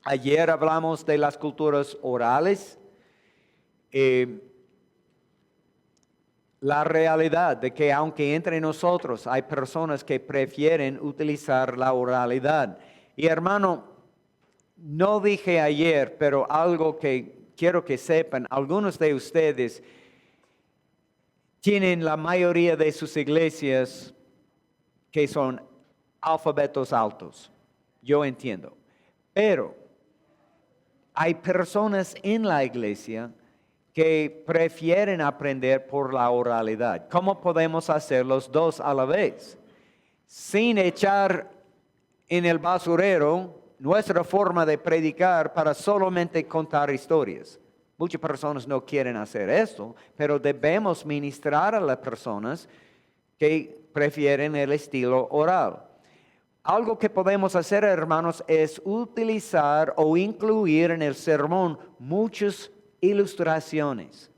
Ayer hablamos de las culturas orales. Eh, la realidad de que aunque entre nosotros hay personas que prefieren utilizar la oralidad. Y hermano, no dije ayer, pero algo que quiero que sepan, algunos de ustedes tienen la mayoría de sus iglesias que son alfabetos altos. Yo entiendo. Pero hay personas en la iglesia que prefieren aprender por la oralidad. ¿Cómo podemos hacer los dos a la vez? Sin echar en el basurero nuestra forma de predicar para solamente contar historias. Muchas personas no quieren hacer esto, pero debemos ministrar a las personas que prefieren el estilo oral. Algo que podemos hacer, hermanos, es utilizar o incluir en el sermón muchas ilustraciones.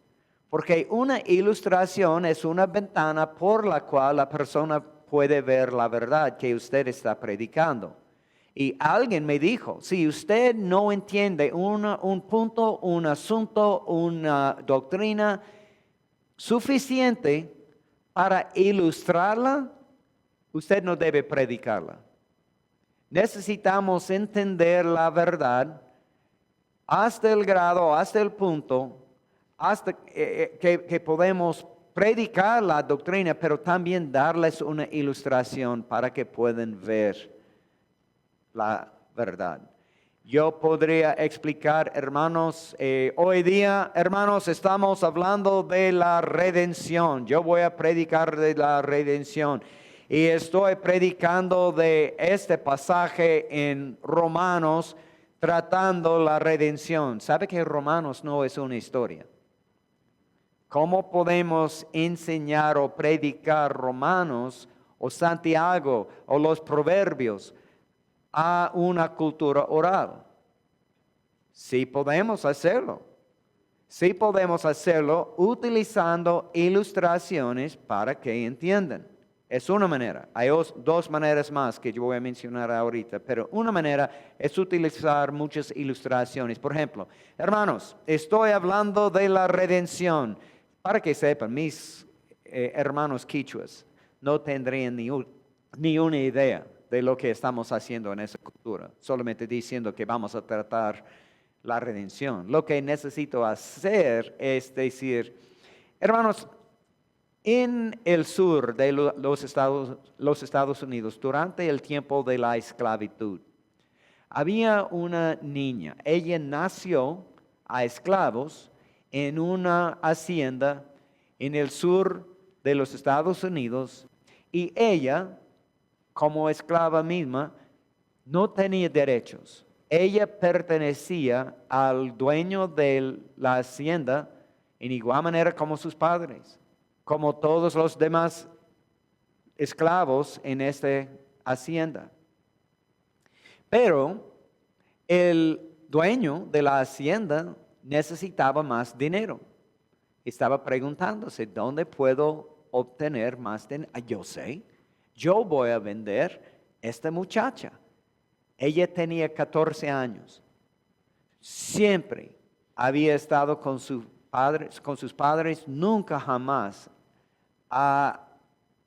Porque una ilustración es una ventana por la cual la persona puede ver la verdad que usted está predicando. Y alguien me dijo, si usted no entiende un punto, un asunto, una doctrina suficiente para ilustrarla, usted no debe predicarla. Necesitamos entender la verdad hasta el grado, hasta el punto, hasta que podemos predicar la doctrina, pero también darles una ilustración para que puedan ver la verdad. Yo podría explicar, hermanos, hoy día, hermanos, estamos hablando de la redención. Yo voy a predicar de la redención. Y estoy predicando de este pasaje en Romanos, tratando la redención. ¿Sabe que Romanos no es una historia? ¿Cómo podemos enseñar o predicar Romanos o Santiago o los Proverbios a una cultura oral? Sí podemos hacerlo. Sí podemos hacerlo utilizando ilustraciones para que entiendan. Es una manera. Hay dos maneras más que yo voy a mencionar ahorita, pero una manera es utilizar muchas ilustraciones. Por ejemplo, hermanos, estoy hablando de la redención. Para que sepan, mis hermanos quichuas no tendrían ni una idea de lo que estamos haciendo en esa cultura. Solamente diciendo que vamos a tratar la redención. Lo que necesito hacer es decir, hermanos, en el sur de los Estados Unidos, durante el tiempo de la esclavitud, había una niña. Ella nació a esclavos en una hacienda en el sur de los Estados Unidos y ella, como esclava misma, no tenía derechos. Ella pertenecía al dueño de la hacienda en igual manera como sus padres, como todos los demás esclavos en esta hacienda. Pero el dueño de la hacienda necesitaba más dinero. Estaba preguntándose, ¿dónde puedo obtener más dinero? Yo sé, yo voy a vender esta muchacha. Ella tenía 14 años. Siempre había estado con sus padres, nunca jamás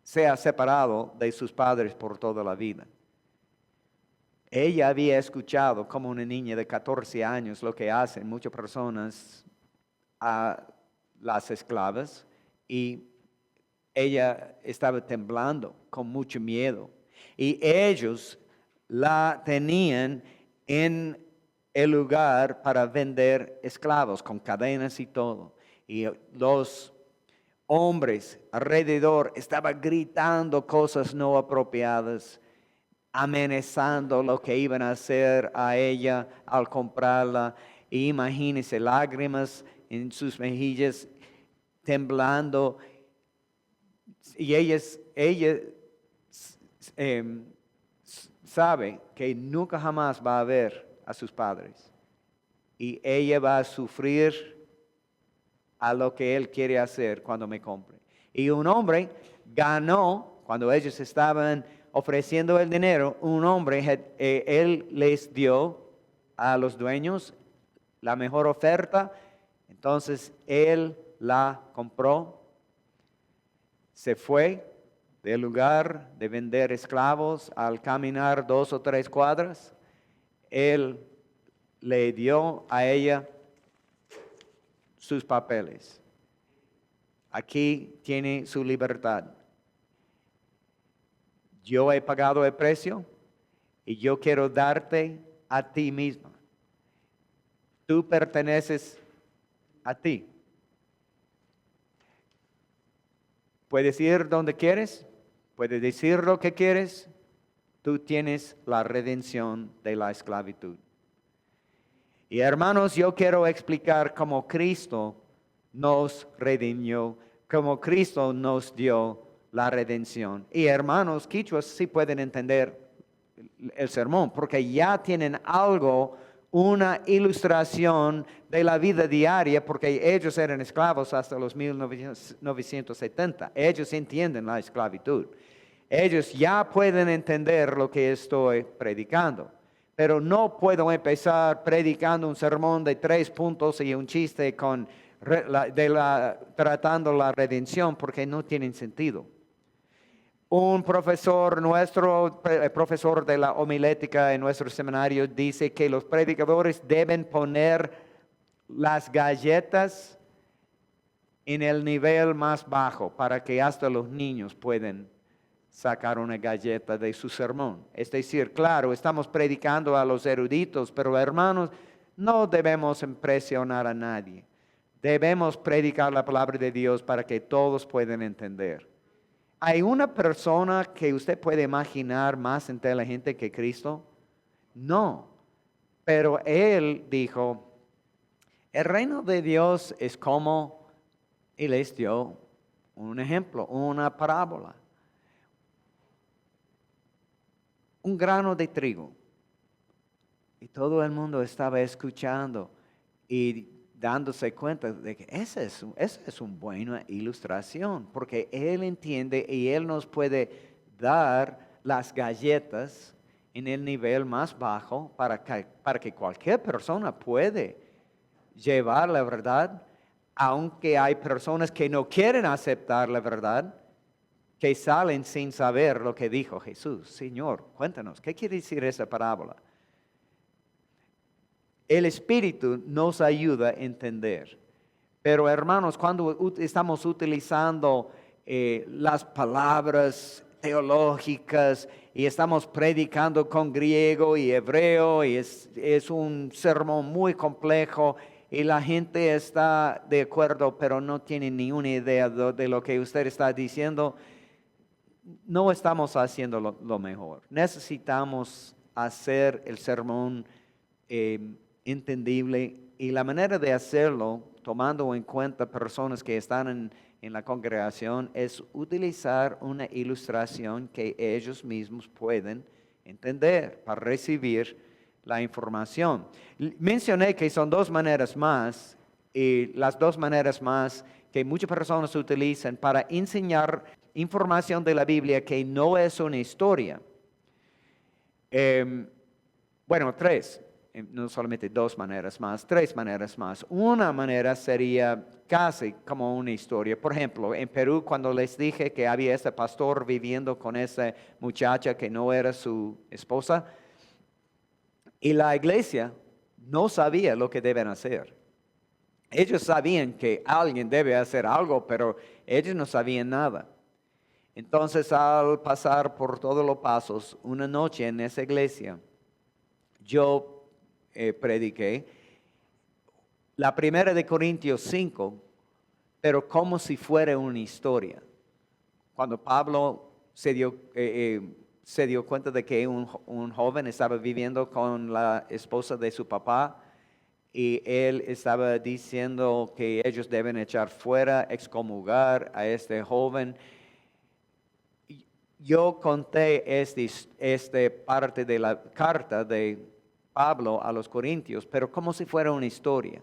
se ha separado de sus padres por toda la vida. Ella había escuchado como una niña de 14 años lo que hacen muchas personas a las esclavas y ella estaba temblando con mucho miedo. Y ellos la tenían en el lugar para vender esclavos con cadenas y todo. Y los hombres alrededor estaban gritando cosas no apropiadas, amenazando lo que iban a hacer a ella al comprarla. Y imagínense, lágrimas en sus mejillas, temblando. Y ella sabe que nunca jamás va a ver a sus padres. Y ella va a sufrir a lo que él quiere hacer cuando me compre. Y un hombre ganó, cuando ellos estaban ofreciendo el dinero, un hombre, él les dio a los dueños la mejor oferta. Entonces él la compró, se fue del lugar de vender esclavos. Al caminar 2 o 3 cuadras, él le dio a ella sus papeles. Aquí tiene su libertad. Yo he pagado el precio y yo quiero darte a ti misma. Tú perteneces a ti. Puedes ir donde quieres, puedes decir lo que quieres. Tú tienes la redención de la esclavitud. Y hermanos, yo quiero explicar cómo Cristo nos redimió, cómo Cristo nos dio la redención. Y hermanos, quichuas sí pueden entender el sermón, porque ya tienen algo, una ilustración de la vida diaria, porque ellos eran esclavos hasta los 1970. Ellos entienden la esclavitud. Ellos ya pueden entender lo que estoy predicando. Pero no puedo empezar predicando un sermón de 3 puntos y un chiste tratando la redención, porque no tienen sentido. Un profesor nuestro, profesor de la homilética en nuestro seminario, dice que los predicadores deben poner las galletas en el nivel más bajo para que hasta los niños puedan sacar una galleta de su sermón. Es decir, claro, estamos predicando a los eruditos, pero hermanos, no debemos impresionar a nadie. Debemos predicar la palabra de Dios para que todos puedan entender. ¿Hay una persona que usted puede imaginar más inteligente que Cristo? No, pero Él dijo, el reino de Dios es como, y les dio un ejemplo, una parábola. Un grano de trigo. Y todo el mundo estaba escuchando y dándose cuenta de que esa es una buena ilustración, porque Él entiende y Él nos puede dar las galletas en el nivel más bajo para que cualquier persona puede llevar la verdad, aunque hay personas que no quieren aceptar la verdad, que salen sin saber lo que dijo Jesús. Señor, cuéntanos, ¿qué quiere decir esa parábola? El Espíritu nos ayuda a entender. Pero hermanos, cuando estamos utilizando las palabras teológicas y estamos predicando con griego y hebreo y es un sermón muy complejo y la gente está de acuerdo, pero no tiene ni una idea de lo que usted está diciendo, no estamos haciendo lo mejor. Necesitamos hacer el sermón entendible, y la manera de hacerlo, tomando en cuenta personas que están en la congregación, es utilizar una ilustración que ellos mismos pueden entender para recibir la información. Mencioné que son 2 maneras más, y las 2 maneras más que muchas personas utilizan para enseñar información de la Biblia que no es una historia. 3, no solamente 2 maneras más, 3 maneras más. Una manera sería casi como una historia. Por ejemplo, en Perú, cuando les dije que había ese pastor viviendo con esa muchacha que no era su esposa, y la iglesia no sabía lo que deben hacer. Ellos sabían que alguien debe hacer algo, pero ellos no sabían nada. Entonces, al pasar por todos los pasos, una noche en esa iglesia, yo prediqué la 1 de Corintios 5, pero como si fuera una historia. Cuando Pablo se dio cuenta de que un joven estaba viviendo con la esposa de su papá, y él estaba diciendo que ellos deben echar fuera, excomulgar a este joven. Yo conté esta parte de la carta de Pablo a los Corintios, pero como si fuera una historia.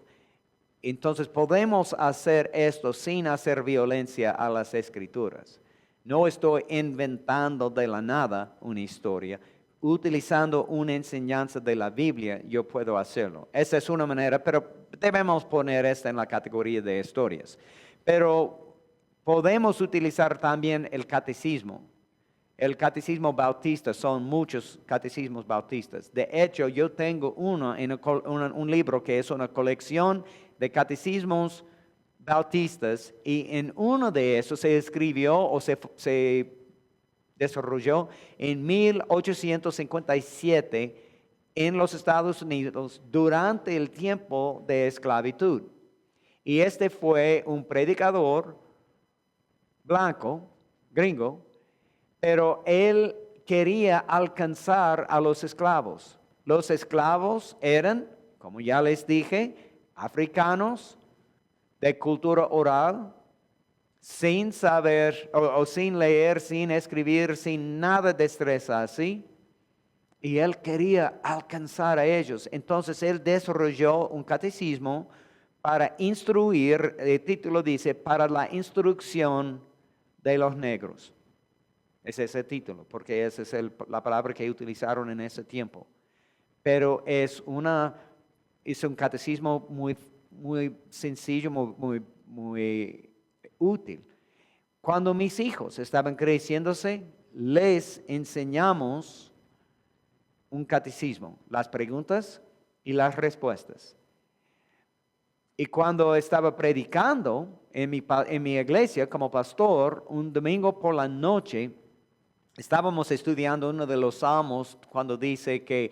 Entonces podemos hacer esto sin hacer violencia a las Escrituras. No estoy inventando de la nada una historia. utilizando una enseñanza de la Biblia, yo puedo hacerlo. Esa es una manera, pero debemos poner esta en la categoría de historias. Pero podemos utilizar también el catecismo. El catecismo bautista, son muchos catecismos bautistas. De hecho, yo tengo un libro que es una colección de catecismos bautistas, y en uno de esos se escribió o se desarrolló en 1857 en los Estados Unidos durante el tiempo de esclavitud. Y este fue un predicador blanco, gringo, pero él quería alcanzar a los esclavos. Los esclavos eran, como ya les dije, africanos de cultura oral, sin saber o sin leer, sin escribir, sin nada de destreza así. Y él quería alcanzar a ellos. Entonces él desarrolló un catecismo para instruir, el título dice, para la instrucción de los negros. Ese es el título, porque esa es la palabra que utilizaron en ese tiempo. Pero es un catecismo muy sencillo, muy útil. Cuando mis hijos estaban creciéndose, les enseñamos un catecismo, las preguntas y las respuestas. Y cuando estaba predicando en mi iglesia como pastor, un domingo por la noche, estábamos estudiando uno de los salmos cuando dice que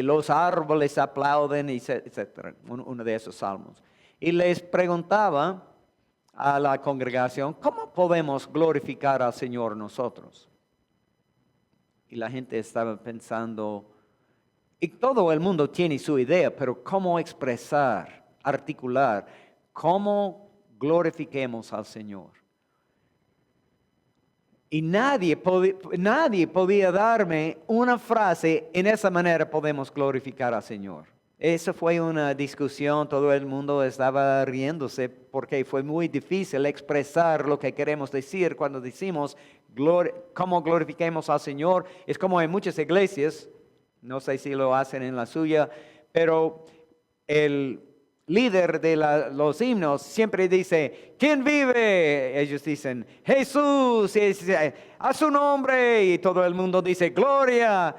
los árboles aplauden, etc. Uno de esos salmos. Y les preguntaba a la congregación, ¿cómo podemos glorificar al Señor nosotros? Y la gente estaba pensando, y todo el mundo tiene su idea, pero ¿cómo expresar, articular, cómo glorifiquemos al Señor? Y nadie podía darme una frase, en esa manera podemos glorificar al Señor. Esa fue una discusión, todo el mundo estaba riéndose porque fue muy difícil expresar lo que queremos decir cuando decimos cómo glorifiquemos al Señor. Es como en muchas iglesias, no sé si lo hacen en la suya, pero el líder de los himnos siempre dice, ¿quién vive? Ellos dicen, Jesús, a su nombre, y todo el mundo dice, gloria.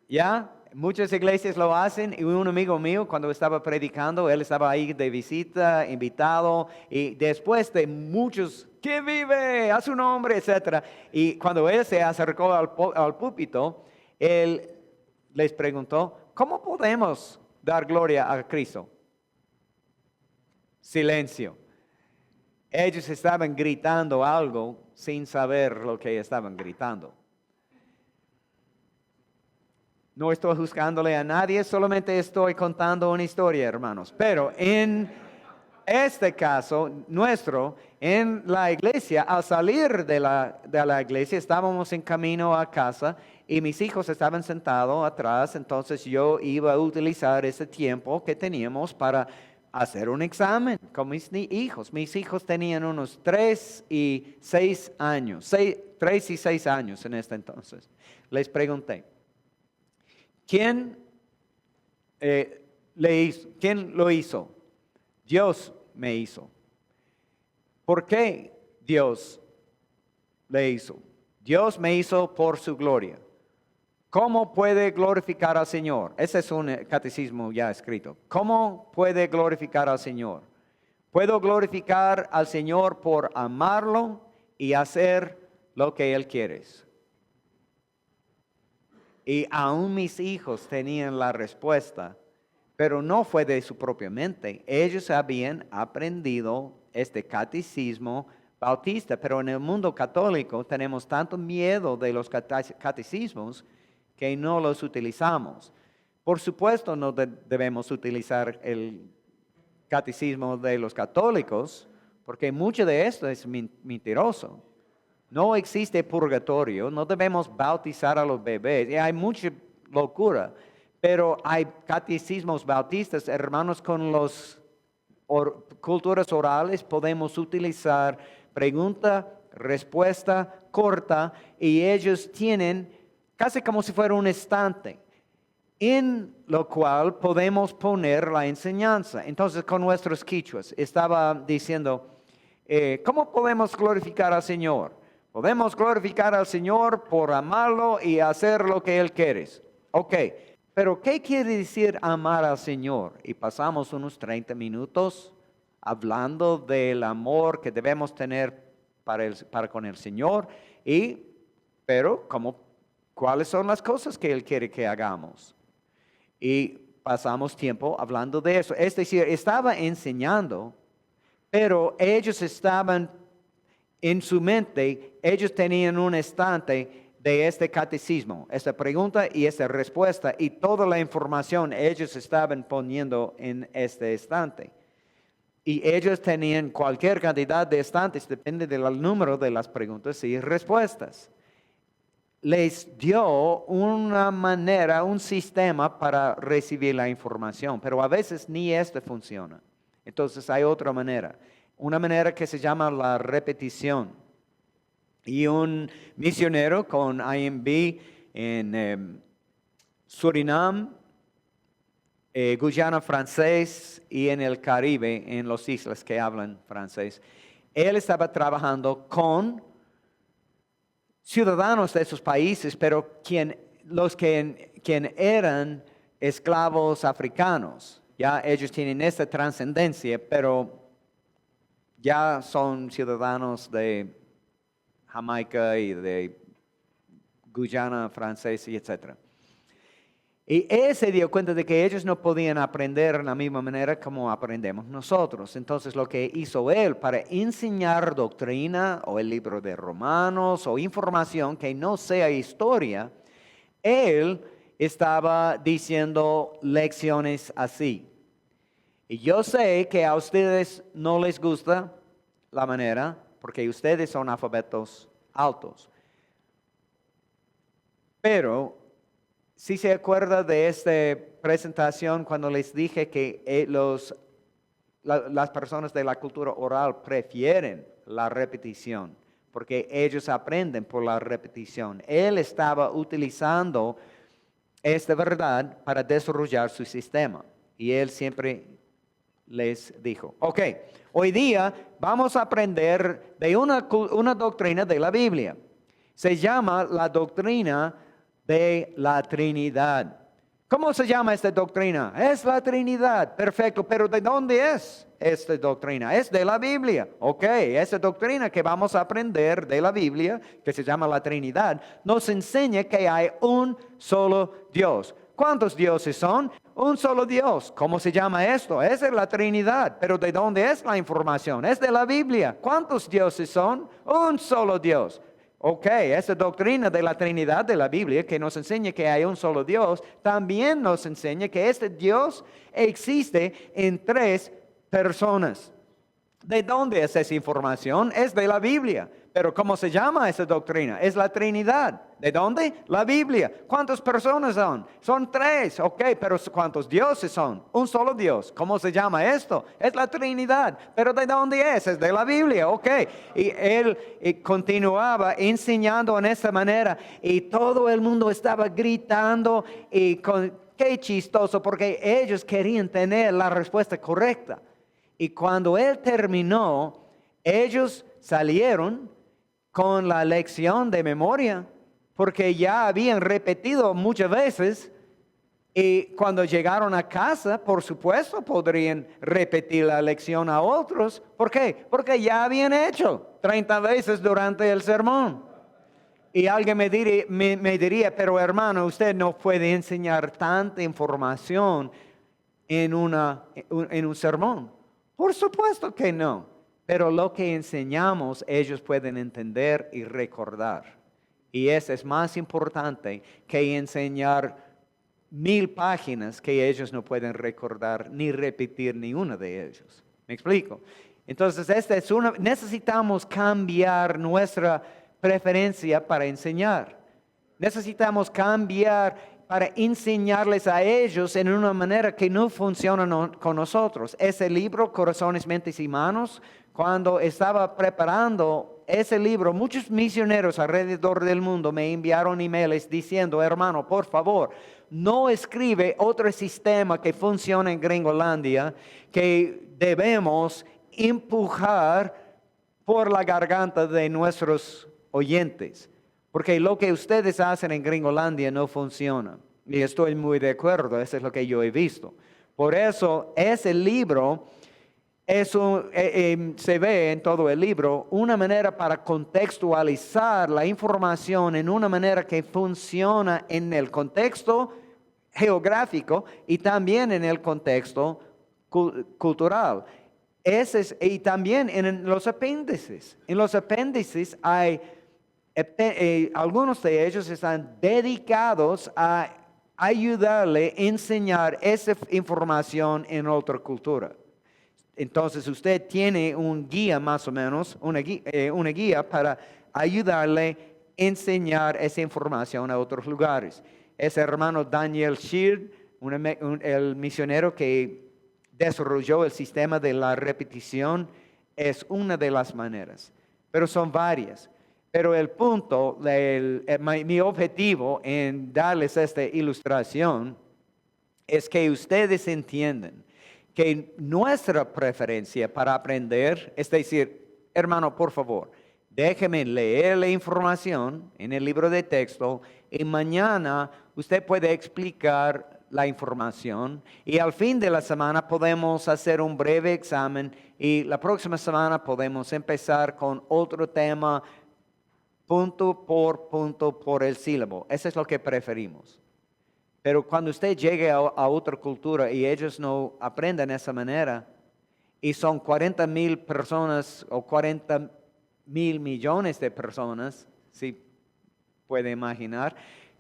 ¿Ya? Muchas iglesias lo hacen, y un amigo mío cuando estaba predicando, él estaba ahí de visita, invitado, y después de muchos, ¿quién vive? A su nombre, etc. Y cuando él se acercó al púlpito, él les preguntó, ¿cómo podemos dar gloria a Cristo? Silencio. Ellos estaban gritando algo sin saber lo que estaban gritando. No estoy juzgándole a nadie, solamente estoy contando una historia, hermanos. Pero en este caso nuestro, en la iglesia, al salir de la iglesia, estábamos en camino a casa y mis hijos estaban sentados atrás, entonces yo iba a utilizar ese tiempo que teníamos para hacer un examen con mis hijos. Mis hijos tenían unos 3 y 6 años, 3 y 6 años en este entonces. Les pregunté, ¿quién lo hizo? Dios me hizo. ¿Por qué Dios le hizo? Dios me hizo por su gloria. ¿Cómo puede glorificar al Señor? Ese es un catecismo ya escrito. ¿Cómo puede glorificar al Señor? Puedo glorificar al Señor por amarlo y hacer lo que Él quiere. Y aún mis hijos tenían la respuesta, pero no fue de su propia mente. Ellos habían aprendido este catecismo bautista, pero en el mundo católico tenemos tanto miedo de los catecismos que no los utilizamos. Por supuesto, no debemos utilizar el catecismo de los católicos, porque mucho de esto es mentiroso. No existe purgatorio, no debemos bautizar a los bebés. Y hay mucha locura, pero hay catecismos bautistas, hermanos, con las culturas orales podemos utilizar pregunta, respuesta corta, y ellos tienen casi como si fuera un estante, en lo cual podemos poner la enseñanza. Entonces, con nuestros quichuas, estaba diciendo, ¿cómo podemos glorificar al Señor? Podemos glorificar al Señor por amarlo y hacer lo que Él quiere. Ok, pero ¿qué quiere decir amar al Señor? Y pasamos unos 30 minutos hablando del amor que debemos tener para con el Señor, pero ¿cuáles son las cosas que Él quiere que hagamos? Y pasamos tiempo hablando de eso. Es decir, estaba enseñando, pero ellos estaban en su mente, ellos tenían un estante de este catecismo, esta pregunta y esta respuesta, y toda la información ellos estaban poniendo en este estante. Y ellos tenían cualquier cantidad de estantes, depende del número de las preguntas y respuestas. Les dio una manera, un sistema para recibir la información, pero a veces ni esto funciona. Entonces hay otra manera, una manera que se llama la repetición. Y un misionero con IMB en Surinam, Guyana francés y en el Caribe, en las islas que hablan francés, él estaba trabajando con ciudadanos de esos países, pero quien eran esclavos africanos. Ya ellos tienen esta trascendencia, pero ya son ciudadanos de Jamaica y de Guyana francesa y etc. Y él se dio cuenta de que ellos no podían aprender de la misma manera como aprendemos nosotros. Entonces lo que hizo él para enseñar doctrina o el libro de Romanos o información que no sea historia, él estaba diciendo lecciones así. Y yo sé que a ustedes no les gusta la manera, porque ustedes son alfabetos altos. Pero si se acuerda de esta presentación cuando les dije que las personas de la cultura oral prefieren la repetición, porque ellos aprenden por la repetición. Él estaba utilizando esta verdad para desarrollar su sistema. Y él siempre les dijo, ok, hoy día vamos a aprender de una doctrina de la Biblia. Se llama la doctrina de la Trinidad. ¿Cómo se llama esta doctrina? Es la Trinidad. Perfecto, pero ¿de dónde es esta doctrina? Es de la Biblia. Ok, esta doctrina que vamos a aprender de la Biblia, que se llama la Trinidad, nos enseña que hay un solo Dios. ¿Cuántos dioses son? Un solo Dios. ¿Cómo se llama esto? Esa es la Trinidad. Pero ¿de dónde es la información? Es de la Biblia. ¿Cuántos dioses son? Un solo Dios. Ok, esa doctrina de la Trinidad de la Biblia que nos enseña que hay un solo Dios, también nos enseña que este Dios existe en 3 personas. ¿De dónde es esa información? Es de la Biblia. Pero ¿cómo se llama esa doctrina? Es la Trinidad. ¿De dónde? La Biblia. ¿Cuántas personas son? Son 3. Ok, pero ¿cuántos dioses son? Un solo Dios. ¿Cómo se llama esto? Es la Trinidad. ¿Pero de dónde es? Es de la Biblia. Ok. Y él continuaba enseñando en esta manera. Y todo el mundo estaba gritando. Qué chistoso, porque ellos querían tener la respuesta correcta. Y cuando él terminó, ellos salieron con la lección de memoria, porque ya habían repetido muchas veces, y cuando llegaron a casa, por supuesto, podrían repetir la lección a otros. ¿Por qué? Porque ya habían hecho 30 veces durante el sermón. Y alguien me diría, pero hermano, usted no puede enseñar tanta información en un sermón. Por supuesto que no, pero lo que enseñamos ellos pueden entender y recordar. Y eso es más importante que enseñar 1000 páginas que ellos no pueden recordar ni repetir ni una de ellos. ¿Me explico? Entonces, necesitamos cambiar nuestra preferencia para enseñar. Necesitamos cambiar para enseñarles a ellos en una manera que no funciona con nosotros. Ese libro, Corazones, Mentes y Manos, cuando estaba preparando ese libro, muchos misioneros alrededor del mundo me enviaron emails diciendo, hermano, por favor, no escribe otro sistema que funcione en Gringolandia que debemos empujar por la garganta de nuestros oyentes. Porque lo que ustedes hacen en Gringolandia no funciona. Y estoy muy de acuerdo, eso es lo que yo he visto. Por eso, ese libro, se ve en todo el libro, una manera para contextualizar la información en una manera que funciona en el contexto geográfico y también en el contexto cultural. Y también en los apéndices. En los apéndices hay, algunos de ellos están dedicados a ayudarle a enseñar esa información en otra cultura. Entonces usted tiene un guía más o menos, una guía para ayudarle a enseñar esa información a otros lugares. Ese hermano Daniel Sheard, el misionero que desarrolló el sistema de la repetición, es una de las maneras, pero son varias. Pero el punto, mi objetivo en darles esta ilustración es que ustedes entiendan que nuestra preferencia para aprender es decir, hermano, por favor, déjeme leer la información en el libro de texto y mañana usted puede explicar la información y al fin de la semana podemos hacer un breve examen y la próxima semana podemos empezar con otro tema punto por el sílabo. Eso es lo que preferimos. Pero cuando usted llegue a otra cultura y ellos no aprenden de esa manera, y son 40,000 personas o 40,000 millones de personas, si puede imaginar,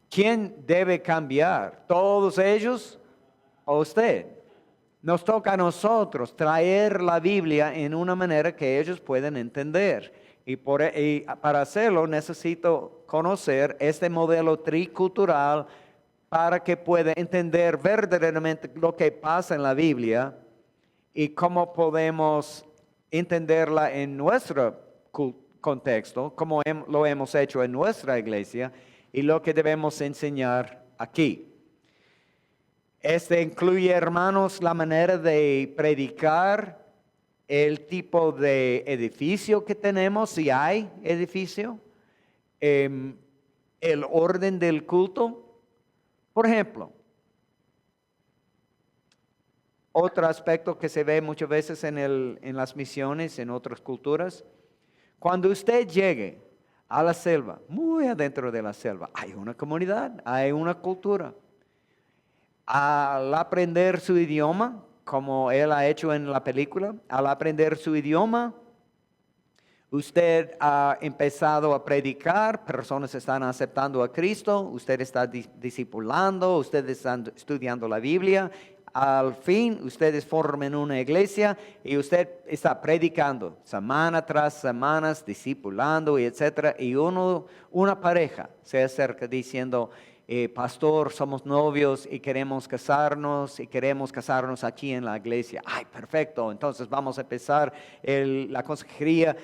¿quién debe cambiar? ¿Todos ellos o usted? Nos toca a nosotros traer la Biblia en una manera que ellos puedan entender. Y para hacerlo necesito conocer este modelo tricultural para que pueda entender verdaderamente lo que pasa en la Biblia y cómo podemos entenderla en nuestro contexto, como lo hemos hecho en nuestra iglesia y lo que debemos enseñar aquí. Este incluye, hermanos, la manera de predicar, el tipo de edificio que tenemos, si hay edificio, el orden del culto. Por ejemplo, otro aspecto que se ve muchas veces en las misiones, en otras culturas, cuando usted llegue a la selva, muy adentro de la selva, hay una comunidad, hay una cultura. Al aprender su idioma, como él ha hecho en la película, al aprender su idioma, usted ha empezado a predicar, personas están aceptando a Cristo, usted está discipulando, ustedes están estudiando la Biblia. Al fin, ustedes forman una iglesia y usted está predicando semana tras semana, discipulando y etcétera. Y una pareja se acerca diciendo, pastor, somos novios y queremos casarnos aquí en la iglesia. Ay, perfecto, entonces vamos a empezar la consejería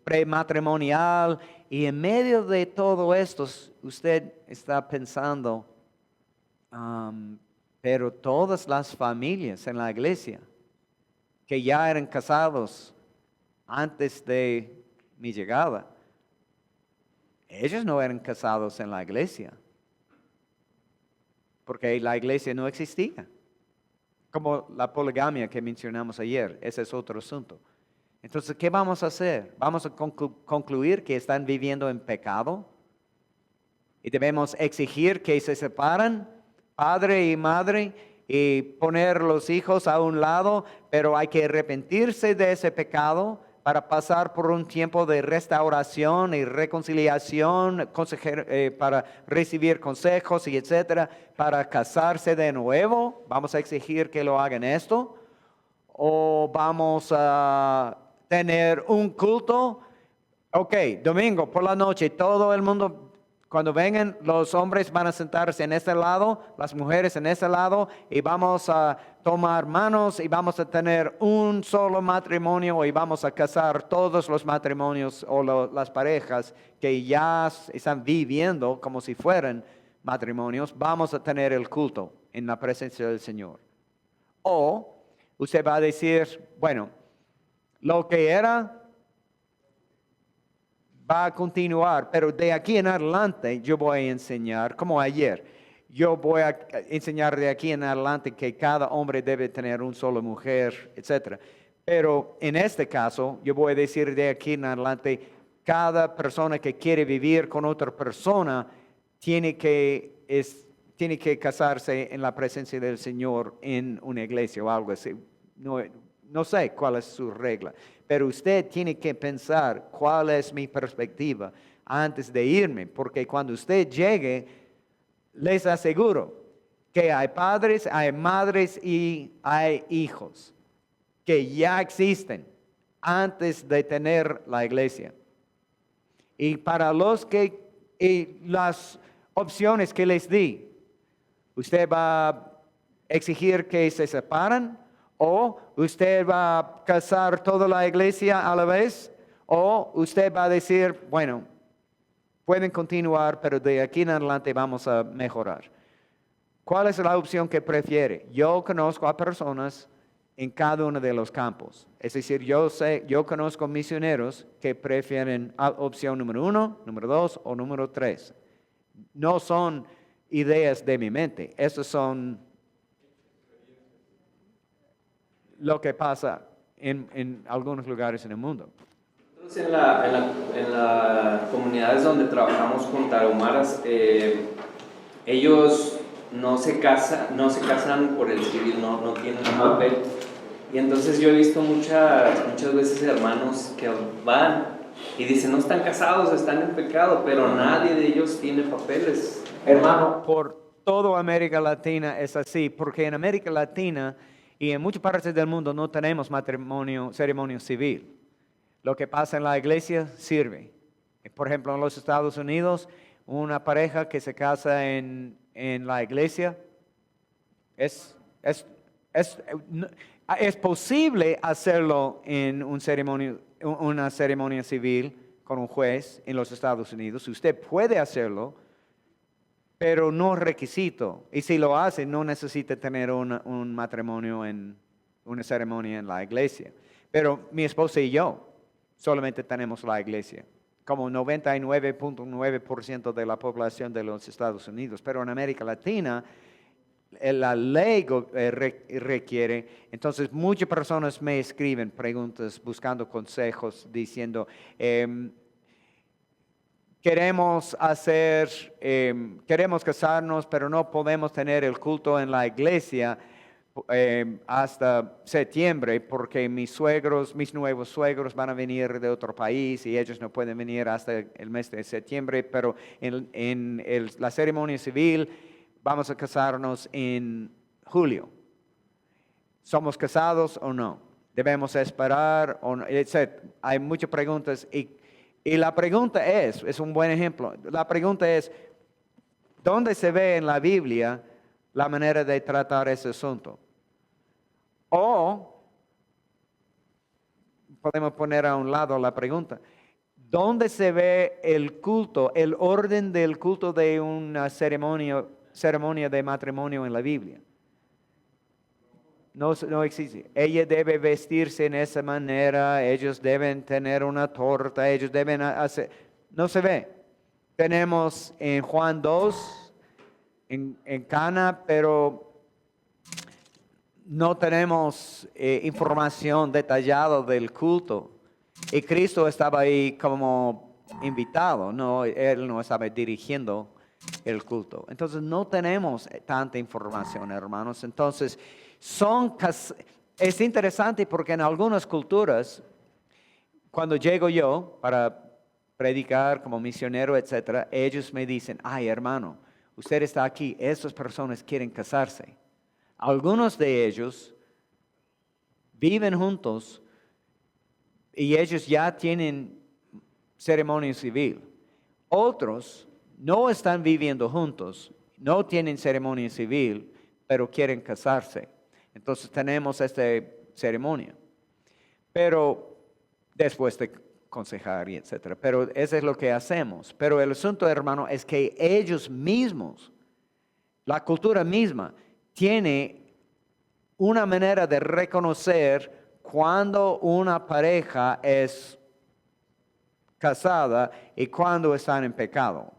prematrimonial y en medio de todo esto usted está pensando, pero todas las familias en la iglesia que ya eran casados antes de mi llegada, ellos no eran casados en la iglesia. Porque la iglesia no existía. Como la poligamia que mencionamos ayer, ese es otro asunto. Entonces, ¿qué vamos a hacer? ¿Vamos a concluir que están viviendo en pecado? Y debemos exigir que se separan, padre y madre, y poner los hijos a un lado, pero hay que arrepentirse de ese pecado para pasar por un tiempo de restauración y reconciliación, para recibir consejos y etcétera, para casarse de nuevo. ¿Vamos a exigir que lo hagan esto? ¿O vamos a tener un culto? Ok, domingo por la noche, todo el mundo Cuando vengan, los hombres van a sentarse en este lado, las mujeres en este lado, y vamos a tomar manos y vamos a tener un solo matrimonio y vamos a casar todos los matrimonios o las parejas que ya están viviendo como si fueran matrimonios. Vamos a tener el culto en la presencia del Señor. O usted va a decir, bueno, lo que era va a continuar, pero de aquí en adelante yo voy a enseñar, como ayer, yo voy a enseñar de aquí en adelante que cada hombre debe tener una sola mujer, etc. Pero en este caso, yo voy a decir de aquí en adelante, cada persona que quiere vivir con otra persona tiene que casarse en la presencia del Señor en una iglesia o algo así. No sé cuál es su regla, pero usted tiene que pensar cuál es mi perspectiva antes de irme, porque cuando usted llegue, les aseguro que hay padres, hay madres y hay hijos que ya existen antes de tener la iglesia. Y para las opciones que les di, usted va a exigir que se separan, o usted va a casar toda la iglesia a la vez, o usted va a decir, bueno, pueden continuar, pero de aquí en adelante vamos a mejorar. ¿Cuál es la opción que prefiere? Yo conozco a personas en cada uno de los campos. Es decir, yo conozco misioneros que prefieren opción número 1, número 2 o número 3. No son ideas de mi mente, estos son lo que pasa en algunos lugares en el mundo. Entonces, en las comunidades donde trabajamos con tarahumaras, ellos no se casan por el civil, no tienen papel. Y entonces yo he visto muchas veces hermanos que van y dicen, no están casados, están en pecado, pero nadie de ellos tiene papeles. Hermano, por toda América Latina es así, porque en América Latina y en muchas partes del mundo no tenemos ceremonia civil. Lo que pasa en la iglesia sirve. Por ejemplo, en los Estados Unidos, una pareja que se casa en la iglesia, es posible hacerlo en una ceremonia civil con un juez en los Estados Unidos. Usted puede hacerlo, pero no es requisito. Y si lo hace, no necesita tener un matrimonio en una ceremonia en la iglesia. Pero mi esposa y yo solamente tenemos la iglesia, como 99.9% de la población de los Estados Unidos. Pero en América Latina, la ley requiere. Entonces, muchas personas me escriben preguntas, buscando consejos, diciendo, queremos casarnos, pero no podemos tener el culto en la iglesia hasta septiembre, porque mis nuevos suegros van a venir de otro país y ellos no pueden venir hasta el mes de septiembre, pero en la ceremonia civil vamos a casarnos en julio. ¿Somos casados o no? ¿Debemos esperar o no? Etc. Hay muchas preguntas y la pregunta es un buen ejemplo. La pregunta es, ¿dónde se ve en la Biblia la manera de tratar ese asunto? O podemos poner a un lado la pregunta, ¿dónde se ve el culto, el orden del culto de una ceremonia de matrimonio en la Biblia? No existe. Ella debe vestirse en esa manera, ellos deben tener una torta, ellos deben hacer. No se ve. Tenemos en Juan 2, en Cana, pero no tenemos información detallada del culto. Y Cristo estaba ahí como invitado, Él no estaba dirigiendo el culto. Entonces no tenemos tanta información, hermanos. Entonces es interesante porque en algunas culturas, cuando llego yo para predicar como misionero, etcétera, ellos me dicen, ay hermano, usted está aquí, estas personas quieren casarse. Algunos de ellos viven juntos y ellos ya tienen ceremonia civil. Otros no están viviendo juntos, no tienen ceremonia civil, pero quieren casarse. Entonces tenemos esta ceremonia. Pero después de aconsejar y etcétera. Pero eso es lo que hacemos. Pero el asunto, hermano, es que ellos mismos, la cultura misma, tiene una manera de reconocer cuando una pareja es casada y cuando están en pecado.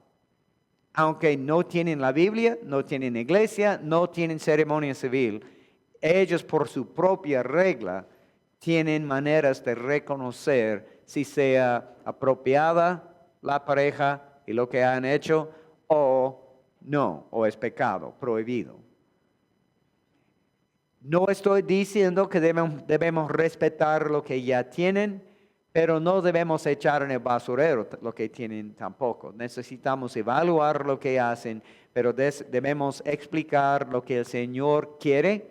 Aunque no tienen la Biblia, no tienen iglesia, no tienen ceremonia civil, ellos por su propia regla tienen maneras de reconocer si sea apropiada la pareja y lo que han hecho o no, o es pecado, prohibido. No estoy diciendo que debemos respetar lo que ya tienen, pero no debemos echar en el basurero lo que tienen tampoco. Necesitamos evaluar lo que hacen, pero debemos explicar lo que el Señor quiere,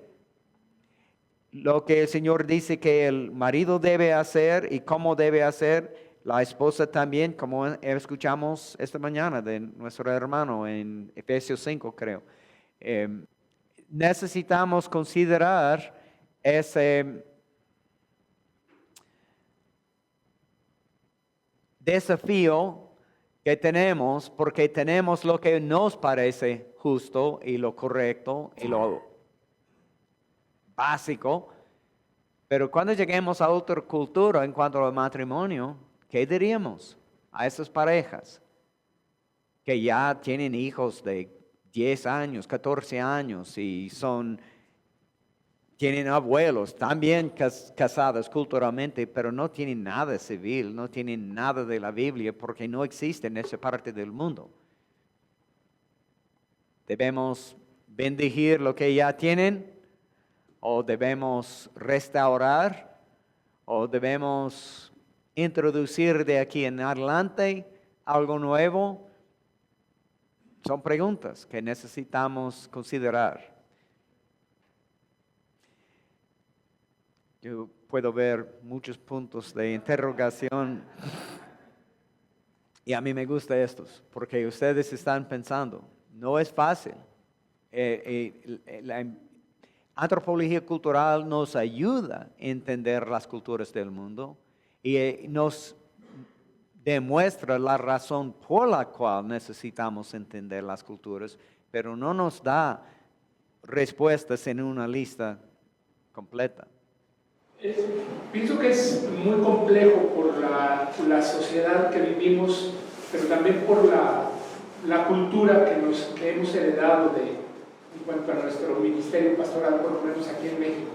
lo que el Señor dice que el marido debe hacer y cómo debe hacer, la esposa también, como escuchamos esta mañana de nuestro hermano en Efesios 5, creo. Necesitamos considerar ese desafío que tenemos, porque tenemos lo que nos parece justo y lo correcto y lo básico, pero cuando lleguemos a otra cultura en cuanto al matrimonio, ¿qué diríamos a esas parejas que ya tienen hijos de 10 años, 14 años y tienen abuelos también casados culturalmente, pero no tienen nada civil, no tienen nada de la Biblia porque no existe en esa parte del mundo? ¿Debemos bendecir lo que ya tienen? ¿O debemos restaurar? ¿O debemos introducir de aquí en adelante algo nuevo? Son preguntas que necesitamos considerar. Yo puedo ver muchos puntos de interrogación y a mí me gustan estos, porque ustedes están pensando, no es fácil. La antropología cultural nos ayuda a entender las culturas del mundo y nos demuestra la razón por la cual necesitamos entender las culturas, pero no nos da respuestas en una lista completa. Pienso que es muy complejo por la sociedad que vivimos, pero también por la cultura que hemos heredado en cuanto a nuestro ministerio pastoral, por lo menos aquí en México,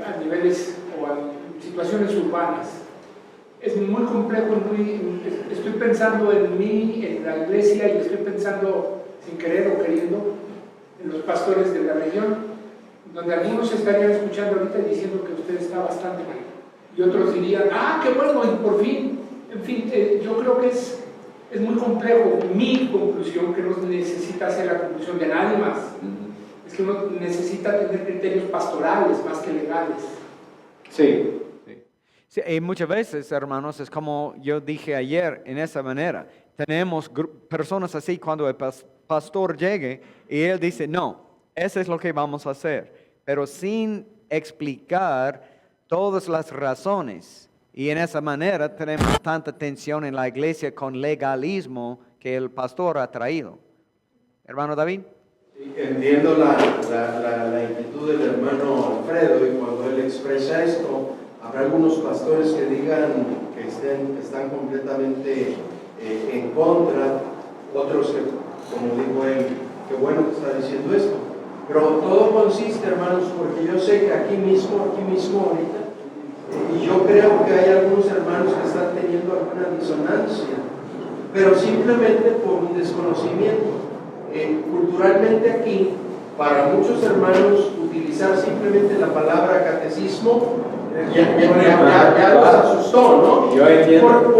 a niveles o a situaciones urbanas. Es muy complejo, estoy pensando en mí, en la iglesia, y estoy pensando, sin querer o queriendo, en los pastores de la región, donde algunos estarían escuchando ahorita y diciendo que usted está bastante mal, y otros dirían, qué bueno, y por fin. En fin, yo creo que es muy complejo. Mi conclusión, que no necesita ser la conclusión de nadie más, es que uno necesita tener criterios pastorales más que legales. Sí. Sí, y muchas veces, hermanos, es como yo dije ayer, en esa manera. Tenemos personas así cuando el pastor llegue y él dice, no, eso es lo que vamos a hacer, pero sin explicar todas las razones. Y en esa manera tenemos tanta tensión en la iglesia con legalismo que el pastor ha traído. Hermano David. Entiendo la inquietud del hermano Alfredo, y cuando él expresa esto, habrá algunos pastores que digan que están completamente en contra, otros que, como dijo él, qué bueno que está diciendo esto. Pero todo consiste, hermanos, porque yo sé que aquí mismo ahorita, y yo creo que hay algunos hermanos que están teniendo alguna disonancia, pero simplemente por un desconocimiento. Culturalmente aquí, para muchos hermanos, utilizar simplemente la palabra catecismo ya los asustó, ¿no? Yo entiendo.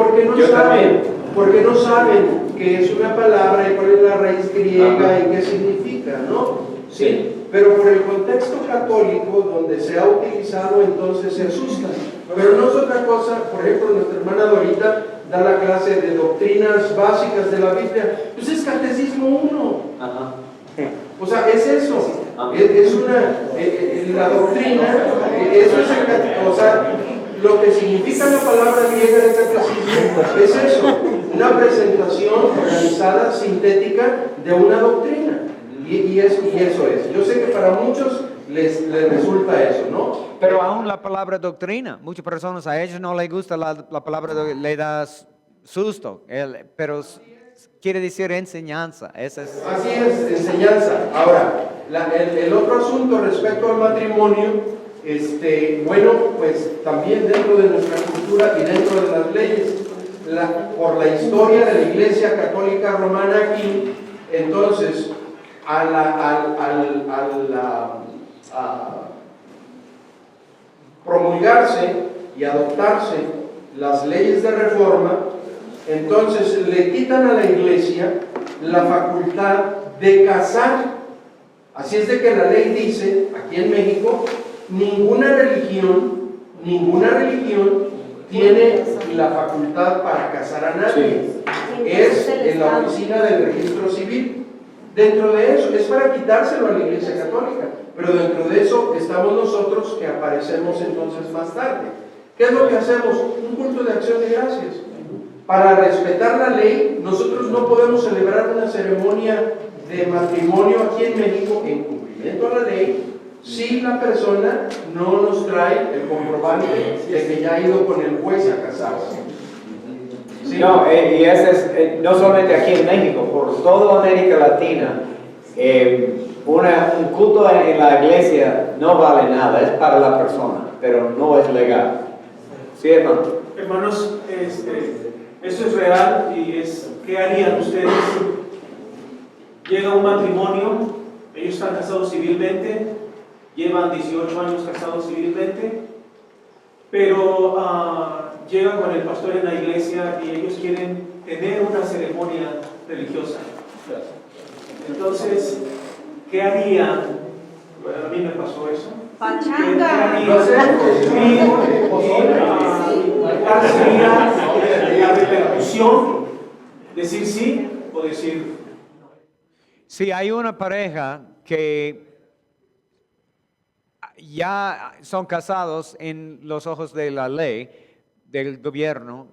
Porque no saben qué es una palabra y cuál es la raíz griega y qué significa, ¿no? Sí. Pero por el contexto católico, donde se ha utilizado, entonces se asustan. Pero no es otra cosa, por ejemplo, nuestra hermana Dorita da la clase de doctrinas básicas de la Biblia, pues es Catecismo 1. Ajá. O sea, es eso. Es la doctrina, eso es o sea, lo que significa la palabra griega de catecismo es eso, una presentación organizada, sintética de una doctrina. Y eso es. Yo sé que para muchos les resulta eso, ¿no? Pero aún la palabra doctrina, muchas personas a ellos no les gusta la palabra, le da susto, pero quiere decir enseñanza. Así es, enseñanza. Ahora, el otro asunto respecto al matrimonio, bueno, pues también dentro de nuestra cultura y dentro de las leyes, por la historia de la Iglesia Católica Romana aquí, entonces, a promulgarse y adoptarse las leyes de reforma, entonces le quitan a la Iglesia la facultad de casar. Así es de que la ley dice, aquí en México, ninguna religión tiene la facultad para casar a nadie. Es en la oficina del registro civil. Dentro de eso, es para quitárselo a la Iglesia Católica, pero dentro de eso estamos nosotros que aparecemos entonces más tarde. ¿Qué es lo que hacemos? Un culto de acción de gracias. Para respetar la ley, nosotros no podemos celebrar una ceremonia de matrimonio aquí en México en cumplimiento a la ley si la persona no nos trae el comprobante de que ya ha ido con el juez a casarse. ¿Sí? No, y ese es, no solamente aquí en México, por toda América Latina, un culto en la iglesia no vale nada, es para la persona, pero no es legal. ¿Sí, hermano? Hermanos, esto es real y ¿qué harían ustedes? Llega un matrimonio, ellos están casados civilmente, llevan 18 años casados civilmente, pero llegan con el pastor en la iglesia y ellos quieren tener una ceremonia religiosa. Entonces, ¿qué harían? Bueno, a mí me pasó eso. Pachanga. ¿Cuál sería la repercusión? ¿Decir sí o decir no? Si hay una pareja que ya son casados en los ojos de la ley, del gobierno,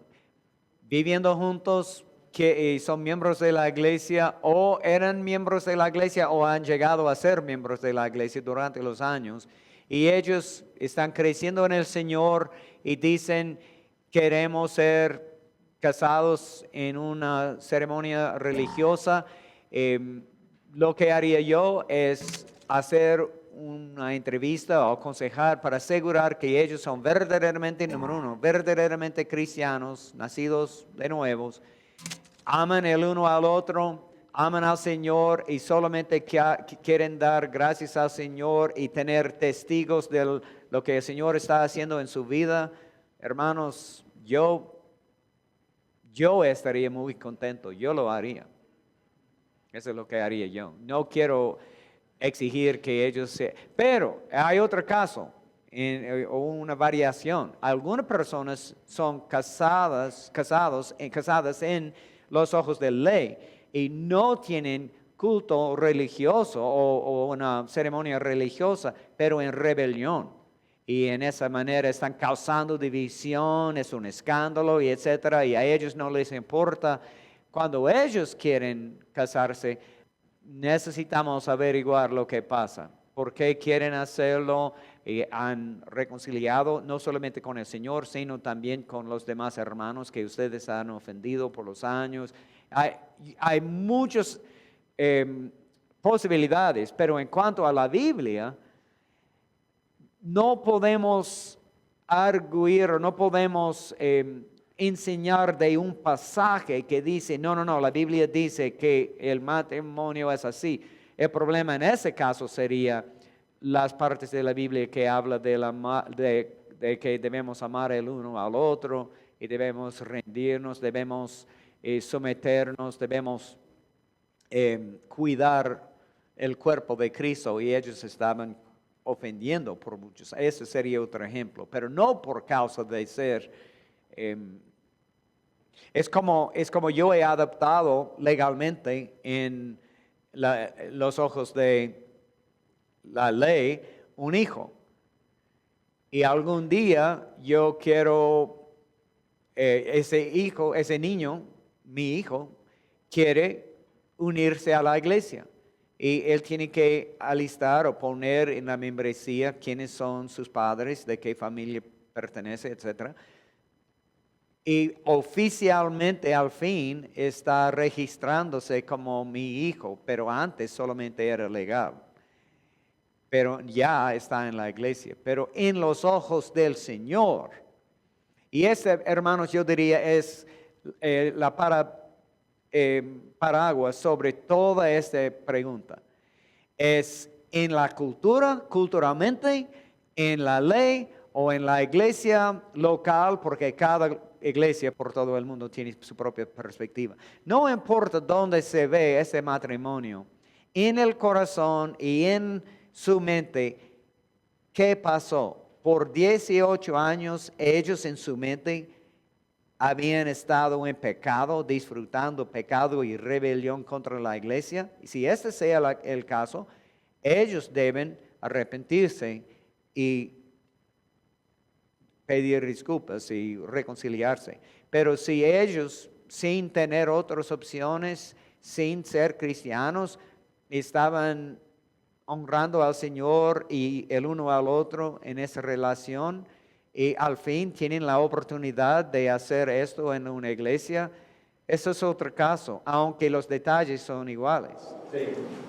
viviendo juntos, que son miembros de la iglesia o eran miembros de la iglesia o han llegado a ser miembros de la iglesia durante los años, y ellos están creciendo en el Señor y dicen, queremos ser casados en una ceremonia religiosa. Lo que haría yo es hacer una entrevista o aconsejar para asegurar que ellos son verdaderamente, número uno, verdaderamente cristianos, nacidos de nuevos, aman el uno al otro, aman al Señor y solamente quieren dar gracias al Señor y tener testigos de lo que el Señor está haciendo en su vida. Hermanos, yo estaría muy contento, yo lo haría. Eso es lo que haría yo. No quiero exigir que ellos sean. Pero hay otro caso, o una variación. Algunas personas son casadas en los ojos de ley y no tienen culto religioso o una ceremonia religiosa, pero en rebelión. Y en esa manera están causando división, es un escándalo y etcétera, y a ellos no les importa. Cuando ellos quieren casarse, necesitamos averiguar lo que pasa, por qué quieren hacerlo, y han reconciliado no solamente con el Señor, sino también con los demás hermanos que ustedes han ofendido por los años. Hay muchas posibilidades, pero en cuanto a la Biblia, no podemos arguir o no podemos enseñar de un pasaje que dice, no, la Biblia dice que el matrimonio es así. El problema en ese caso sería las partes de la Biblia que habla de que debemos amar el uno al otro y debemos rendirnos, debemos someternos, debemos cuidar el cuerpo de Cristo, y ellos estaban ofendiendo por muchos. Ese sería otro ejemplo, pero no por causa de ser Es como yo he adoptado legalmente en los ojos de la ley un hijo. Y algún día yo quiero, ese niño, mi hijo, quiere unirse a la iglesia. Y él tiene que alistar o poner en la membresía quiénes son sus padres, de qué familia pertenece, etc. Y oficialmente al fin está registrándose como mi hijo, pero antes solamente era legal. Pero ya está en la iglesia. Pero en los ojos del Señor, y hermanos, yo diría es la paraguas sobre toda esta pregunta. Es en la cultura, culturalmente, en la ley o en la iglesia local, porque cada iglesia por todo el mundo tiene su propia perspectiva. No importa dónde se ve ese matrimonio, en el corazón y en su mente, ¿qué pasó? Por 18 años ellos en su mente habían estado en pecado, disfrutando pecado y rebelión contra la iglesia. Y si este sea el caso, ellos deben arrepentirse y pedir disculpas y reconciliarse. Pero si ellos, sin tener otras opciones, sin ser cristianos, estaban honrando al Señor y el uno al otro en esa relación, y al fin tienen la oportunidad de hacer esto en una iglesia, eso es otro caso, aunque los detalles son iguales. Sí.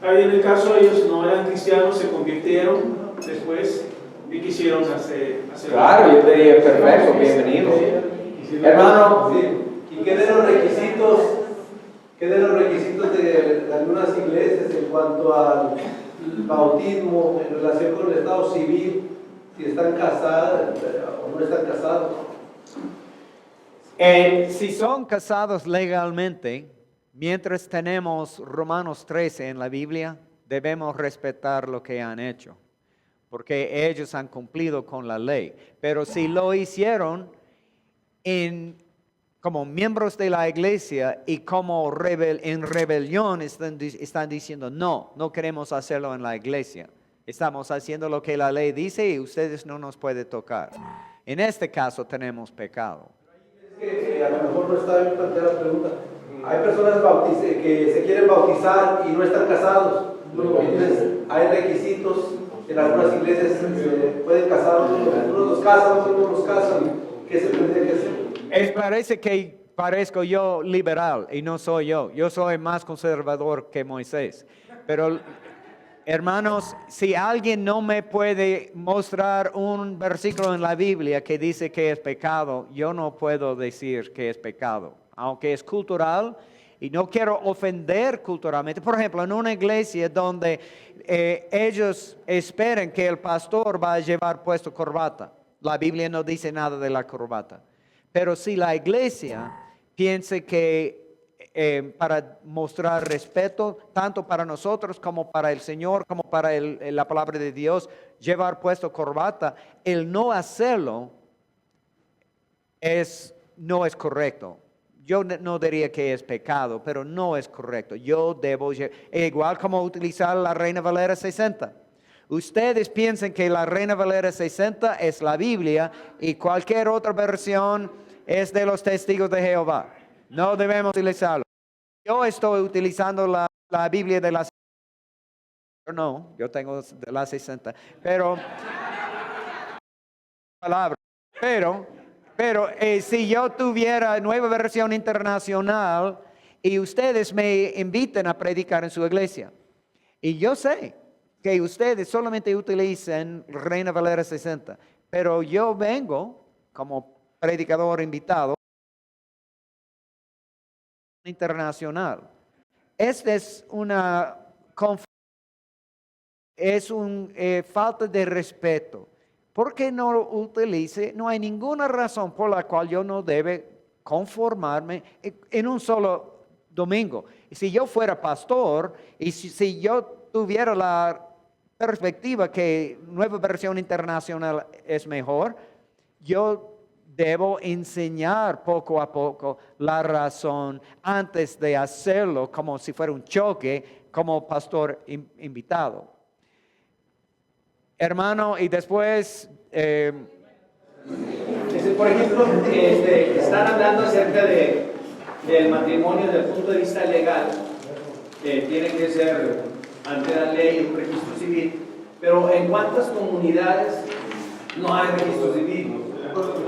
Ahí en el caso ellos no eran cristianos, se convirtieron después y quisieron hacer Claro, yo diría perfecto, bienvenido. Hermano, ¿Y qué de los requisitos? De algunas iglesias en cuanto al bautismo en relación con el estado civil, si están casadas o no están casados? Si son casados legalmente, mientras tenemos Romanos 13 en la Biblia, debemos respetar lo que han hecho, porque ellos han cumplido con la ley. Pero si lo hicieron como miembros de la iglesia y como en rebelión están diciendo, no queremos hacerlo en la iglesia. Estamos haciendo lo que la ley dice y ustedes no nos pueden tocar. En este caso tenemos pecado. A lo mejor no está bien planteada la pregunta. Hay personas que se quieren bautizar y no están casados. Entonces, hay requisitos. En algunas iglesias se pueden casar, unos los casan, otros los casan. ¿Qué se tendría que hacer? Parece que parezco yo liberal y no soy yo. Yo soy más conservador que Moisés. Pero, hermanos, si alguien no me puede mostrar un versículo en la Biblia que dice que es pecado, yo no puedo decir que es pecado, aunque es cultural y no quiero ofender culturalmente. Por ejemplo, en una iglesia donde ellos esperan que el pastor va a llevar puesto corbata, la Biblia no dice nada de la corbata. Pero si la iglesia piensa que para mostrar respeto, tanto para nosotros como para el Señor, como para la palabra de Dios, llevar puesto corbata, el no hacerlo no es correcto. Yo no diría que es pecado, pero no es correcto. Yo debo, igual como utilizar la Reina Valera 60. Ustedes piensan que la Reina Valera 60 es la Biblia y cualquier otra versión es de los testigos de Jehová. No debemos utilizarlo. Yo estoy utilizando la Biblia de la 60. No, yo tengo de la 60. Pero, si yo tuviera nueva versión internacional y ustedes me invitan a predicar en su iglesia, y yo sé que ustedes solamente utilizan Reina Valera 60, pero yo vengo como predicador invitado internacional. Esta es una falta de respeto. ¿Por qué no lo utilice? No hay ninguna razón por la cual yo no debe conformarme en un solo domingo. Y si yo fuera pastor y si yo tuviera la perspectiva que nueva versión internacional es mejor, yo debo enseñar poco a poco la razón antes de hacerlo como si fuera un choque como pastor invitado. Hermano, y después... Por ejemplo, están hablando acerca del matrimonio desde el punto de vista legal, que tiene que ser ante la ley un registro civil, pero ¿en cuántas comunidades no hay registro civil?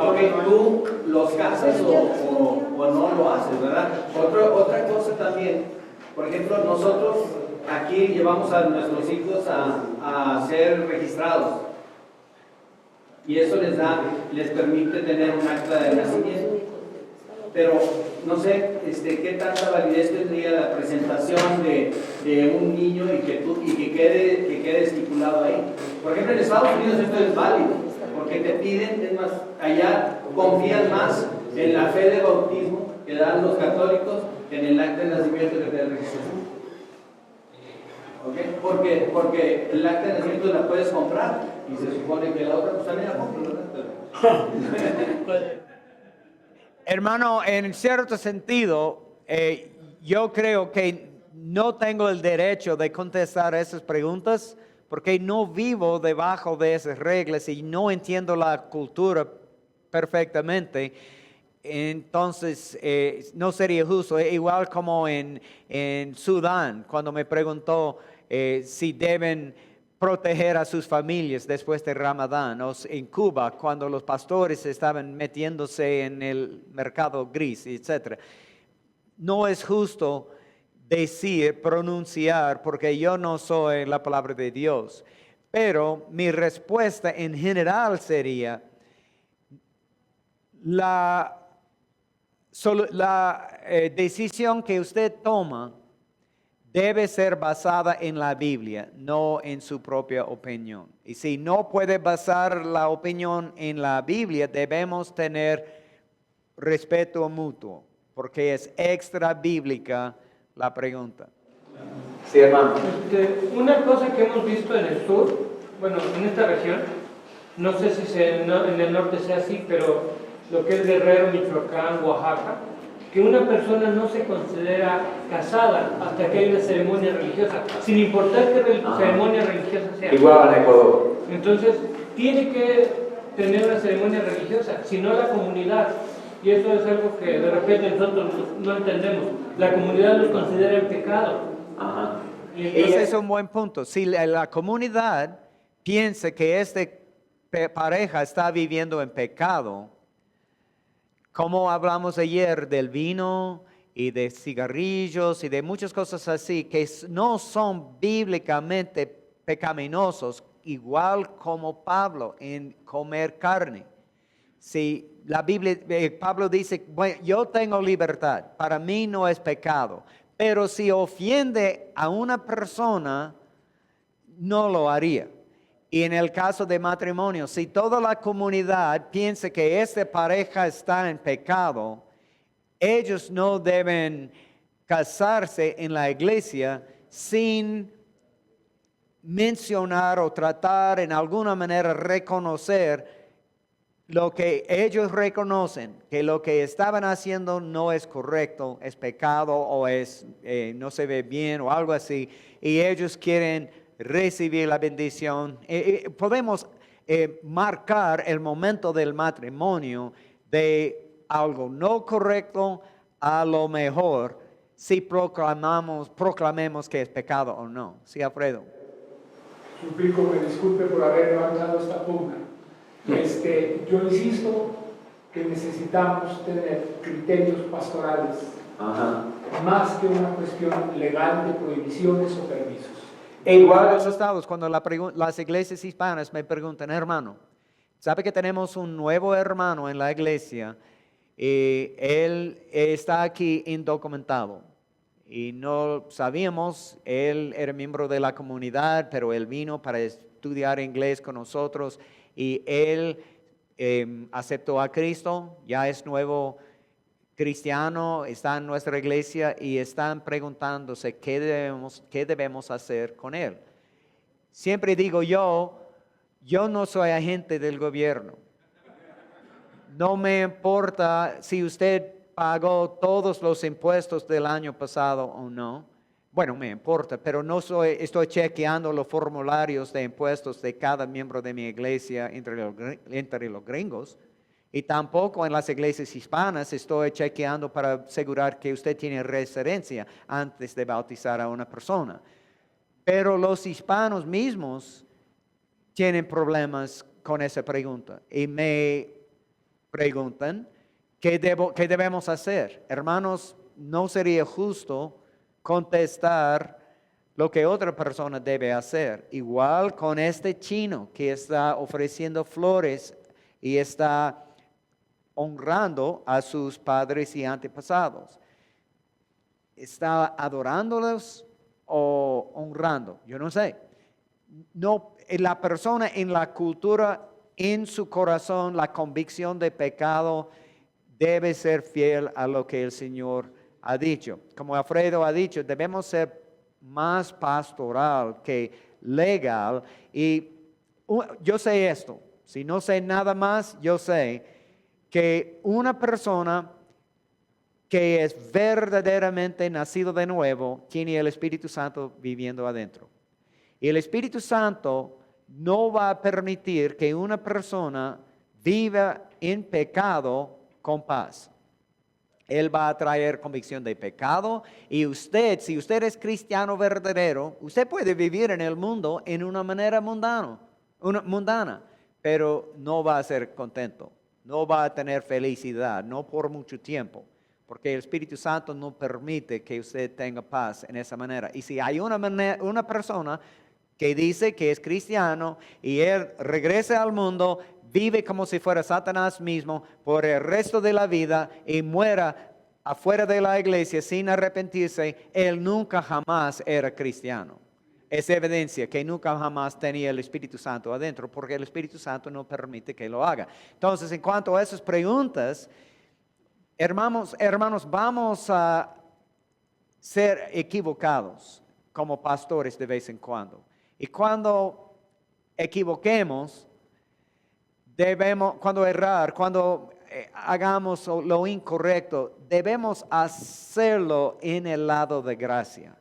Ok, tú los casas o no lo haces, ¿verdad? Otra cosa también, por ejemplo, nosotros aquí llevamos a nuestros hijos a ser registrados. Y eso les permite tener un acta de nacimiento. Pero no sé qué tanta validez tendría la presentación de un niño y que quede estipulado ahí. Por ejemplo, en Estados Unidos esto es válido, porque te piden, es más, allá confían más en la fe de bautismo que dan los católicos que en el acta de nacimiento que te da el registro. ¿Okay? Porque el acta de nacimiento la puedes comprar y se supone que la otra pues también la compras, ¿verdad? Hermano, en cierto sentido, yo creo que no tengo el derecho de contestar esas preguntas porque no vivo debajo de esas reglas y no entiendo la cultura perfectamente. Entonces, no sería justo. Igual como en Sudán, cuando me preguntó si deben proteger a sus familias después de Ramadán, o en Cuba, cuando los pastores estaban metiéndose en el mercado gris, etc. No es justo pronunciar, porque yo no soy la palabra de Dios. Pero mi respuesta en general sería, la decisión que usted toma debe ser basada en la Biblia, no en su propia opinión. Y si no puede basar la opinión en la Biblia, debemos tener respeto mutuo, porque es extra bíblica la pregunta. Sí, hermano. Una cosa que hemos visto en el sur, bueno, en esta región, no sé si en el norte sea así, pero lo que es Guerrero, Michoacán, Oaxaca, que una persona no se considera casada hasta que hay una ceremonia religiosa, sin importar qué ceremonia religiosa sea. Igual en Ecuador. Entonces, tiene que tener una ceremonia religiosa, si no la comunidad. Y eso es algo que de repente nosotros no entendemos. La comunidad los considera en pecado. Ajá. Ese es un buen punto. Si la comunidad piensa que esta pareja está viviendo en pecado, como hablamos ayer del vino y de cigarrillos y de muchas cosas así que no son bíblicamente pecaminosos, igual como Pablo en comer carne. Si la Biblia, Pablo dice, bueno, yo tengo libertad, para mí no es pecado, pero si ofende a una persona, no lo haría. Y en el caso de matrimonio, si toda la comunidad piensa que esta pareja está en pecado, ellos no deben casarse en la iglesia sin mencionar o tratar en alguna manera reconocer lo que ellos reconocen, que lo que estaban haciendo no es correcto, es pecado o no se ve bien o algo así, y ellos quieren recibir la bendición. Podemos marcar el momento del matrimonio de algo no correcto a lo mejor si proclamemos que es pecado o no. ¿Sí, Alfredo? Suplico me disculpe por haber levantado esta pugna. Yo insisto que necesitamos tener criterios pastorales, más que una cuestión legal de prohibiciones o permisos. Igual en los estados, cuando las iglesias hispanas me preguntan, hermano, ¿sabe que tenemos un nuevo hermano en la iglesia? Él está aquí indocumentado y no sabíamos, él era miembro de la comunidad, pero él vino para estudiar inglés con nosotros y él aceptó a Cristo, ya es nuevo cristiano, está en nuestra iglesia y están preguntándose qué debemos hacer con él. Siempre digo yo no soy agente del gobierno. no me importa si usted pagó todos los impuestos del año pasado o no. Bueno, me importa, pero no estoy chequeando los formularios de impuestos de cada miembro de mi iglesia entre los gringos. Y tampoco en las iglesias hispanas estoy chequeando para asegurar que usted tiene residencia antes de bautizar a una persona. Pero los hispanos mismos tienen problemas con esa pregunta y me preguntan, ¿qué debemos hacer? Hermanos, no sería justo contestar lo que otra persona debe hacer. Igual con este chino que está ofreciendo flores y está honrando a sus padres y antepasados. ¿Está adorándolos o honrando? Yo no sé. No, la persona en la cultura, en su corazón, la convicción de pecado debe ser fiel a lo que el Señor ha dicho. Como Alfredo ha dicho, debemos ser más pastoral que legal. Y yo sé esto, si no sé nada más, yo sé que una persona que es verdaderamente nacido de nuevo tiene el Espíritu Santo viviendo adentro. Y el Espíritu Santo no va a permitir que una persona viva en pecado con paz. Él va a traer convicción de pecado y usted, si usted es cristiano verdadero, usted puede vivir en el mundo en una manera mundana, pero no va a ser contento, no va a tener felicidad, no por mucho tiempo, porque el Espíritu Santo no permite que usted tenga paz en esa manera. Y si hay una persona que dice que es cristiano y él regresa al mundo, vive como si fuera Satanás mismo por el resto de la vida y muera afuera de la iglesia sin arrepentirse, él nunca jamás era cristiano. Es evidencia que nunca jamás tenía el Espíritu Santo adentro, porque el Espíritu Santo no permite que lo haga. Entonces, en cuanto a esas preguntas, hermanos, vamos a ser equivocados como pastores de vez en cuando. Y cuando equivoquemos, cuando hagamos lo incorrecto, debemos hacerlo en el lado de gracia,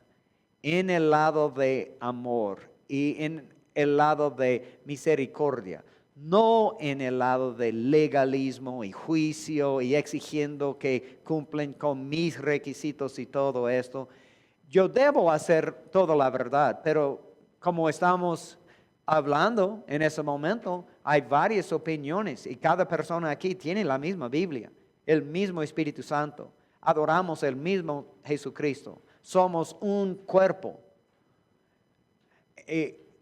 en el lado de amor y en el lado de misericordia, no en el lado de legalismo y juicio y exigiendo que cumplen con mis requisitos y todo esto. Yo debo hacer toda la verdad, pero como estamos hablando en ese momento, hay varias opiniones y cada persona aquí tiene la misma Biblia, el mismo Espíritu Santo. Adoramos el mismo Jesucristo. Somos un cuerpo.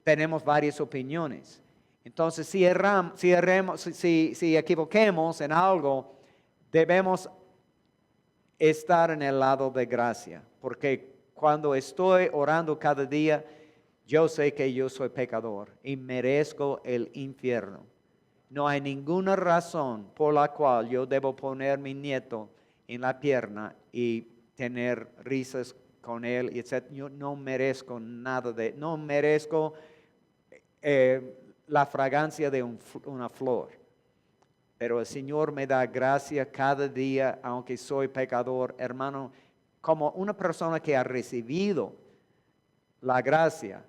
Tenemos varias opiniones. Entonces, si equivoquemos en algo, debemos estar en el lado de gracia, porque cuando estoy orando cada día, yo sé que yo soy pecador y merezco el infierno. No hay ninguna razón por la cual yo debo poner mi nieto en la pierna y tener risas con él, etc. Yo no merezco nada no merezco la fragancia de una flor. Pero el Señor me da gracia cada día, aunque soy pecador, hermano, como una persona que ha recibido la gracia,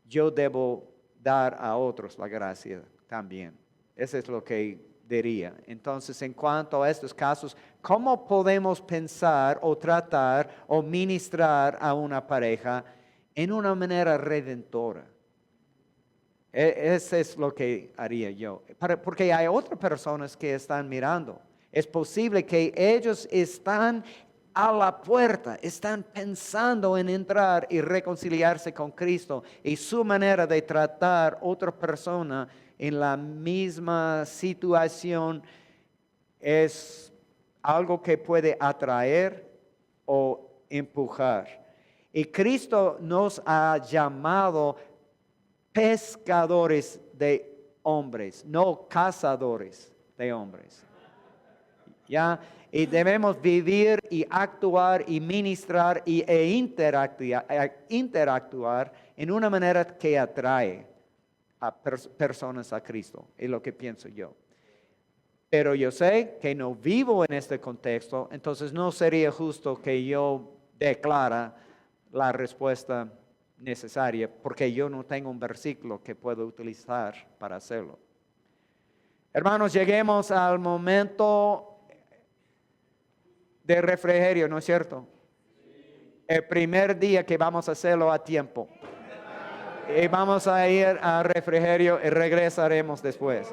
yo debo dar a otros la gracia también. Eso es lo que diría. Entonces, en cuanto a estos casos, ¿cómo podemos pensar o tratar o ministrar a una pareja en una manera redentora? Eso es lo que haría yo. Porque hay otras personas que están mirando. Es posible que ellos están a la puerta, están pensando en entrar y reconciliarse con Cristo, y su manera de tratar a otra persona en la misma situación es algo que puede atraer o empujar. Y Cristo nos ha llamado pescadores de hombres, no cazadores de hombres. ¿Ya? Y debemos vivir y actuar y ministrar e interactuar en una manera que atrae a personas a Cristo. Es lo que pienso yo. pero yo sé que no vivo en este contexto, entonces no sería justo que yo declara la respuesta necesaria, porque yo no tengo un versículo que puedo utilizar para hacerlo. Hermanos, lleguemos al momento de refrigerio, ¿no es cierto? El primer día que vamos a hacerlo a tiempo. Y vamos a ir al refrigerio y regresaremos después.